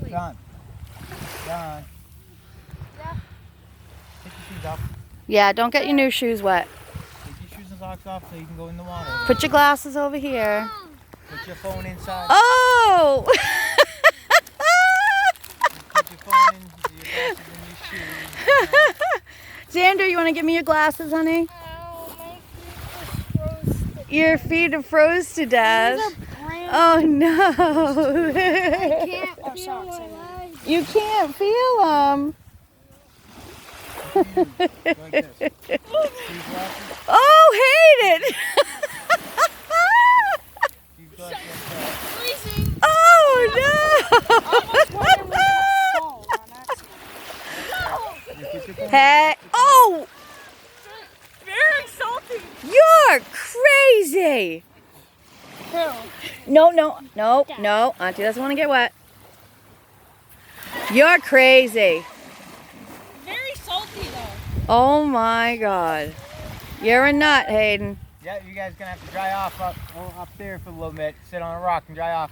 John. Yeah. Take your shoes off. Yeah, don't get your new shoes wet. Take your shoes and socks off so you can go in the water. Put your glasses over here. Put your phone inside. Oh! Put your phone in your glasses and your shoes. Xander, you want to give me your glasses, honey? My feet just froze to Your feet are froze to death. Oh no! I can't feel my legs. You can't feel them. Like this. These glasses. Oh, Hayden! These glasses like that. Freezing. Oh Almost went in with a fall on accident. You put your phone Hey! Oh! Very salty. You're crazy! Who? No, Auntie doesn't want to get wet. You're crazy. Very salty though. Oh my God. You're a nut, Hayden. Yeah, you guys gonna have to dry off up there for a little bit. Sit on a rock and dry off.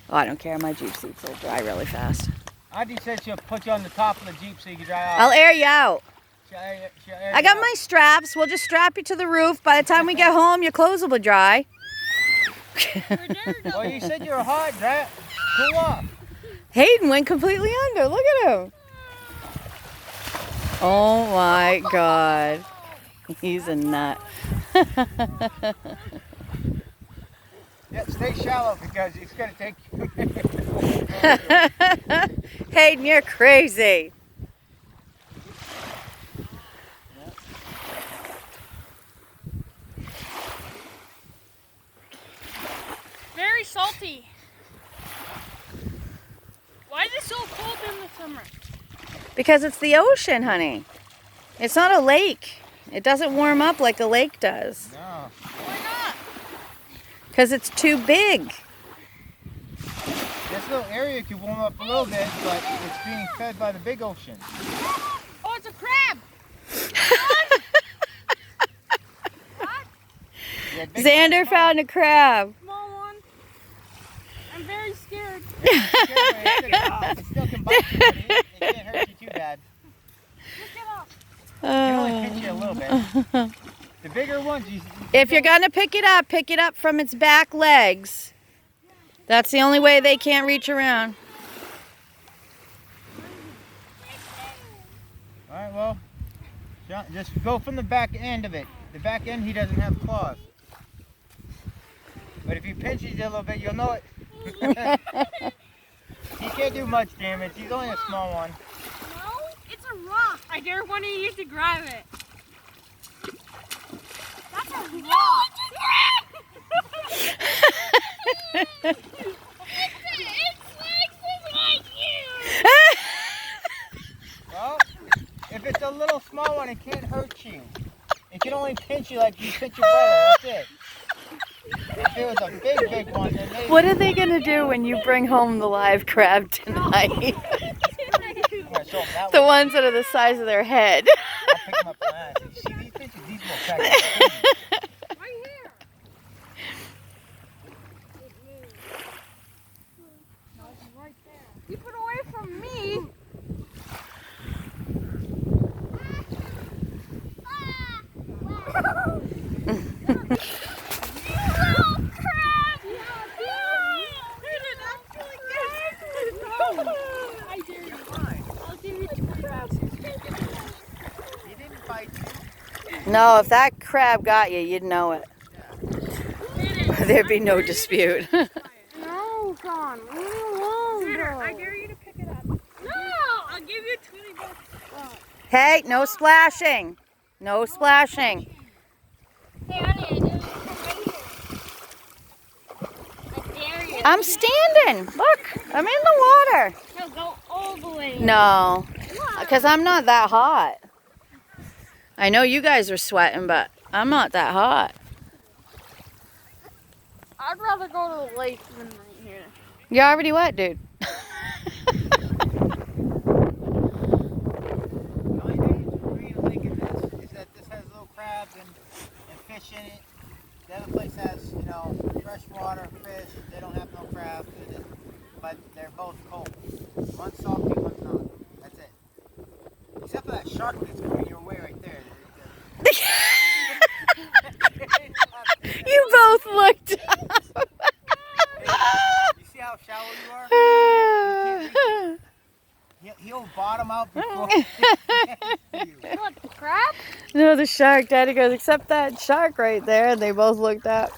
Oh, I don't care. My Jeep seats will dry really fast. Auntie said she'll put you on the top of the Jeep so you can dry off. I'll air you out. She'll air I you got out. my straps. We'll just strap you to the roof. By the time we get home, your clothes will be dry. Well, you said you were hot, dry. Cool off. Hayden went completely under. Look at him. Oh my God. He's a nut. Yeah, stay shallow because it's gonna take you. Hayden, you're crazy. Very salty. Why is it so cold in the summer? Because it's the ocean, honey. It's not a lake. It doesn't warm up like a lake does. No. Why not? Because it's too big. This little area could warm up a little bit, but it's being fed by the big ocean. Oh, it's a crab. Yeah, big Xander found a crab. Small one. I'm very scared. It still can bite you, but it can't hurt you too bad. Pick it up. It can only pinch you a little bit. The bigger ones, If you're going to pick it up from its back legs. That's the only way they can't reach around. All right, well, John, just go from the back end of it. The back end, he doesn't have claws. But if he pinches you a little bit, you'll know it. He can't do much damage. He's only a small one. No, it's a rock. I dare one of you to grab it. That's a rock. No, it's a crab! Well, if it's a little small one, it can't hurt you. It can only pinch you like you pinch your brother. That's it. If it was a big one, then maybe. What are they going to do when you bring home the live crab tonight? I'm gonna show 'em that The one. ones that are the size of their head. I'll pick them up and ask. See these pinches? These little crackers. Right here. No, it's right there. Keep it away from me. No, if that crab got you, you'd know it. There'd be no dispute. No, John, leave me alone, bro. I dare you to pick it up. No, I'll give you $20. Hey, no splashing. No splashing. Hey, honey, I dare you to come right here. I dare you. I'm standing. Look, I'm in the water. No, go all the way. No, because I'm not that hot. I know you guys are sweating, but I'm not that hot. I'd rather go to the lake than right here. You're already wet, dude. The only difference between a lake and this is that this has little crabs and fish in it. The other place has, fresh water, fish. They don't have no crabs, but they're both cold. One's salty, one's not. That's it. Except for that shark that's coming your way right there. You both looked up. You see how shallow you are? He'll bottom out before. What, the crab? No, the shark. Daddy goes, except that shark right there. And they both looked up.